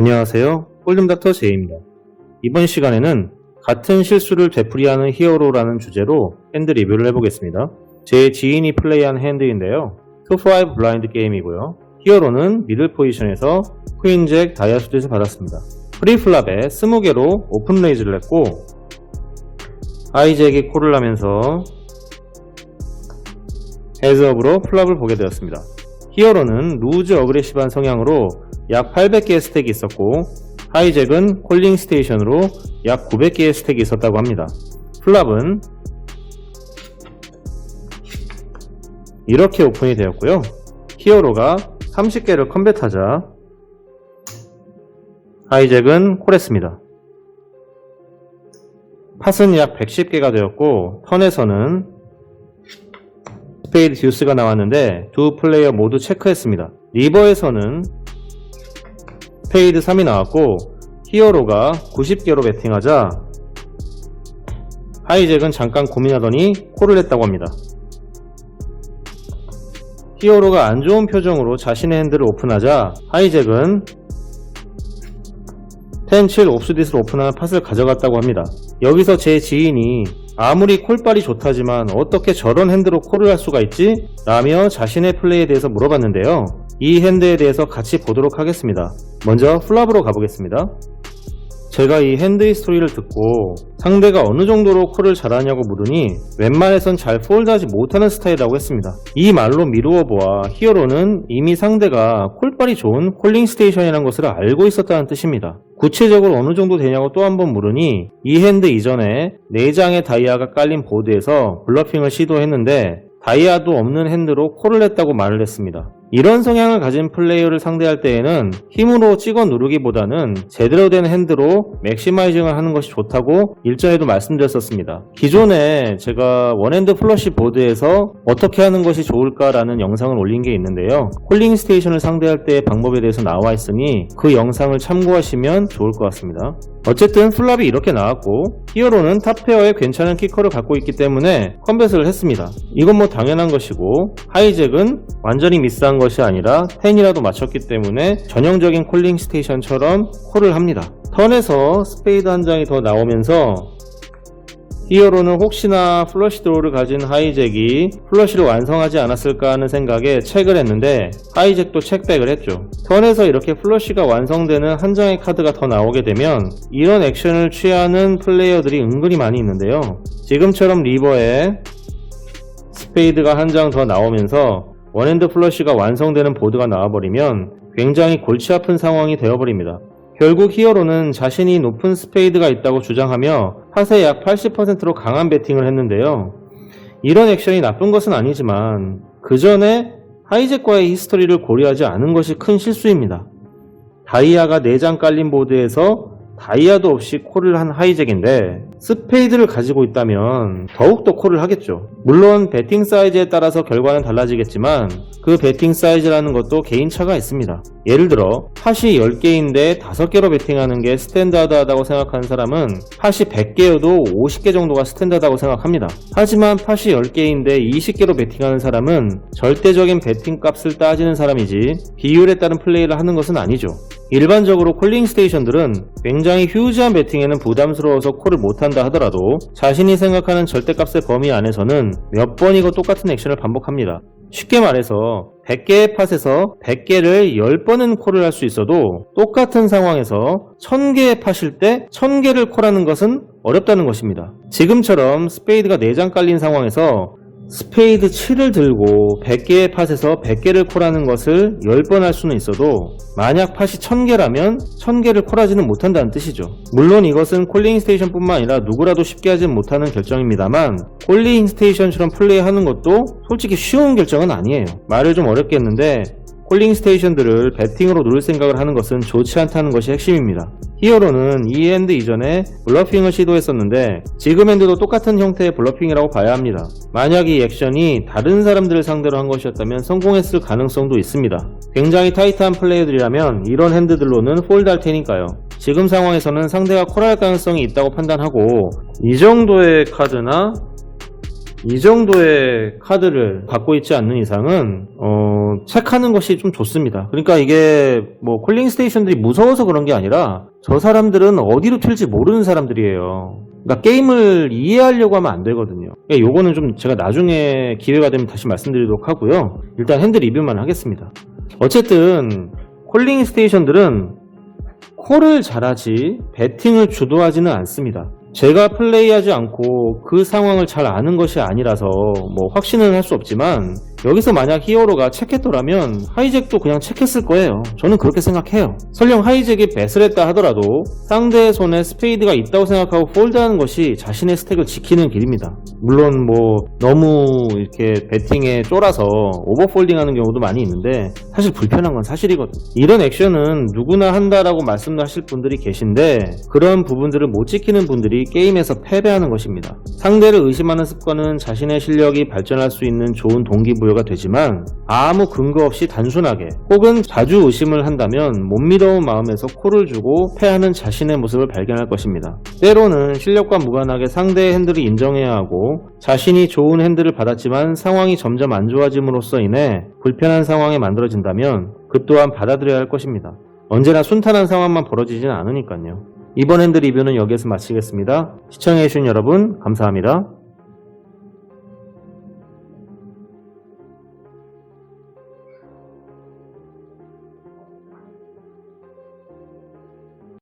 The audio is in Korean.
안녕하세요. 홀름닥터 제이입니다. 이번 시간에는 같은 실수를 되풀이하는 히어로라는 주제로 핸드 리뷰를 해보겠습니다. 제 지인이 플레이한 핸드인데요. 2-5 블라인드 게임이고요. 히어로는 미들 포지션에서 퀸 잭 다이아 수드에서 받았습니다. 프리플랍에 20개로 오픈 레이즈를 했고 하이잭이 콜을 하면서 헤즈업으로 플랍을 보게 되었습니다. 히어로는 루즈 어그레시브한 성향으로 약 800개의 스택이 있었고 하이잭은 콜링 스테이션으로 약 900개의 스택이 있었다고 합니다. 플랍은 이렇게 오픈이 되었고요. 히어로가 30개를 컴뱃하자 하이잭은 콜했습니다. 팟은 약 110개가 되었고 턴에서는 스페이드 듀스가 나왔는데 두 플레이어 모두 체크했습니다. 리버에서는 스페이드 3이 나왔고 히어로가 90개로 배팅하자 하이잭은 잠깐 고민하더니 콜을 했다고 합니다. 히어로가 안 좋은 표정으로 자신의 핸드를 오픈하자 하이잭은 10-7 옵스딧을 오픈한 팟을 가져갔다고 합니다. 여기서 제 지인이 아무리 콜빨이 좋다지만 어떻게 저런 핸드로 콜을 할 수가 있지? 라며 자신의 플레이에 대해서 물어봤는데요. 이 핸드에 대해서 같이 보도록 하겠습니다. 먼저 플랍으로 가보겠습니다. 제가 이 핸드의 스토리를 듣고 상대가 어느 정도로 콜을 잘하냐고 물으니 웬만해선 잘 폴드하지 못하는 스타일이라고 했습니다. 이 말로 미루어 보아 히어로는 이미 상대가 콜빨이 좋은 콜링 스테이션이라는 것을 알고 있었다는 뜻입니다. 구체적으로 어느 정도 되냐고 또 한 번 물으니 이 핸드 이전에 4장의 다이아가 깔린 보드에서 블러핑을 시도했는데 다이아도 없는 핸드로 콜을 했다고 말을 했습니다. 이런 성향을 가진 플레이어를 상대할 때에는 힘으로 찍어 누르기보다는 제대로 된 핸드로 맥시마이징을 하는 것이 좋다고 일전에도 말씀드렸었습니다. 기존에 제가 원핸드 플러시 보드에서 어떻게 하는 것이 좋을까라는 영상을 올린 게 있는데요. 콜링 스테이션을 상대할 때의 방법에 대해서 나와 있으니 그 영상을 참고하시면 좋을 것 같습니다. 어쨌든 플랍이 이렇게 나왔고 히어로는 탑페어에 괜찮은 키커를 갖고 있기 때문에 컴뱃을 했습니다. 이건 뭐 당연한 것이고 하이잭은 완전히 미스한 것이 아니라 10이라도 맞췄기 때문에 전형적인 콜링 스테이션처럼 콜을 합니다. 턴에서 스페이드 한 장이 더 나오면서 히어로는 혹시나 플러시 드로우를 가진 하이잭이 플러시를 완성하지 않았을까 하는 생각에 체크를 했는데 하이잭도 체크백을 했죠. 턴에서 이렇게 플러시가 완성되는 한 장의 카드가 더 나오게 되면 이런 액션을 취하는 플레이어들이 은근히 많이 있는데요. 지금처럼 리버에 스페이드가 한 장 더 나오면서 원핸드 플러시가 완성되는 보드가 나와버리면 굉장히 골치 아픈 상황이 되어버립니다. 결국 히어로는 자신이 높은 스페이드가 있다고 주장하며 팟의 약 80%로 강한 배팅을 했는데요. 이런 액션이 나쁜 것은 아니지만 그 전에 하이잭과의 히스토리를 고려하지 않은 것이 큰 실수입니다. 다이아가 4장 깔린 보드에서 다이아도 없이 콜을 한 하이잭인데 스페이드를 가지고 있다면 더욱더 콜을 하겠죠. 물론 배팅 사이즈에 따라서 결과는 달라지겠지만 그 배팅 사이즈라는 것도 개인차가 있습니다. 예를 들어 팟이 10개인데 5개로 배팅하는 게 스탠다드하다고 생각하는 사람은 팟이 100개여도 50개 정도가 스탠다드하다고 생각합니다. 하지만 팟이 10개인데 20개로 배팅하는 사람은 절대적인 배팅 값을 따지는 사람이지 비율에 따른 플레이를 하는 것은 아니죠. 일반적으로 콜링 스테이션들은 굉장히 휴지한 배팅에는 부담스러워서 콜을 못한다 하더라도 자신이 생각하는 절대값의 범위 안에서는 몇 번이고 똑같은 액션을 반복합니다. 쉽게 말해서 100개의 팟에서 100개를 10번은 콜을 할 수 있어도 똑같은 상황에서 1000개의 팟일 때 1000개를 콜하는 것은 어렵다는 것입니다. 지금처럼 스페이드가 4장 깔린 상황에서 스페이드 7을 들고 100개의 팟에서 100개를 콜하는 것을 10번 할 수는 있어도 만약 팟이 1000개라면 1000개를 콜하지는 못한다는 뜻이죠. 물론 이것은 콜링 스테이션 뿐만 아니라 누구라도 쉽게 하진 못하는 결정입니다만 콜링 스테이션처럼 플레이하는 것도 솔직히 쉬운 결정은 아니에요. 말을 좀 어렵게 했는데 콜링 스테이션들을 배팅으로 누를 생각을 하는 것은 좋지 않다는 것이 핵심입니다. 히어로는 이 핸드 이전에 블러핑을 시도했었는데 지금 핸드도 똑같은 형태의 블러핑이라고 봐야 합니다. 만약 이 액션이 다른 사람들을 상대로 한 것이었다면 성공했을 가능성도 있습니다. 굉장히 타이트한 플레이어들이라면 이런 핸드들로는 폴드할 테니까요. 지금 상황에서는 상대가 콜할 가능성이 있다고 판단하고 이 정도의 카드나 이 정도의 카드를 갖고 있지 않는 이상은 체크하는 것이 좀 좋습니다. 그러니까 이게 뭐 콜링 스테이션들이 무서워서 그런 게 아니라 저 사람들은 어디로 튈지 모르는 사람들이에요. 그러니까 게임을 이해하려고 하면 안 되거든요. 그러니까 요거는 좀 제가 나중에 기회가 되면 다시 말씀드리도록 하고요. 일단 핸드 리뷰만 하겠습니다. 어쨌든 콜링 스테이션들은 콜을 잘하지 배팅을 주도하지는 않습니다. 제가 플레이하지 않고 그 상황을 잘 아는 것이 아니라서 뭐 확신은 할 수 없지만 여기서 만약 히어로가 체크했더라면 하이잭도 그냥 체크했을 거예요. 저는 그렇게 생각해요. 설령 하이잭이 배스를 했다 하더라도 상대의 손에 스페이드가 있다고 생각하고 폴드하는 것이 자신의 스택을 지키는 길입니다. 물론 뭐 너무 이렇게 배팅에 쫄아서 오버폴딩하는 경우도 많이 있는데 사실 불편한 건 사실이거든요. 이런 액션은 누구나 한다라고 말씀하실 분들이 계신데 그런 부분들을 못 지키는 분들이 게임에서 패배하는 것입니다. 상대를 의심하는 습관은 자신의 실력이 발전할 수 있는 좋은 동기부여가 되지만 아무 근거 없이 단순하게 혹은 자주 의심을 한다면 못 믿어온 마음에서 콜을 주고 패하는 자신의 모습을 발견할 것입니다. 때로는 실력과 무관하게 상대의 핸들을 인정해야 하고 자신이 좋은 핸들을 받았지만 상황이 점점 안 좋아짐으로써 인해 불편한 상황이 만들어진다면 그 또한 받아들여야 할 것입니다. 언제나 순탄한 상황만 벌어지진 않으니까요. 이번 핸드 리뷰는 여기에서 마치겠습니다. 시청해주신 여러분 감사합니다.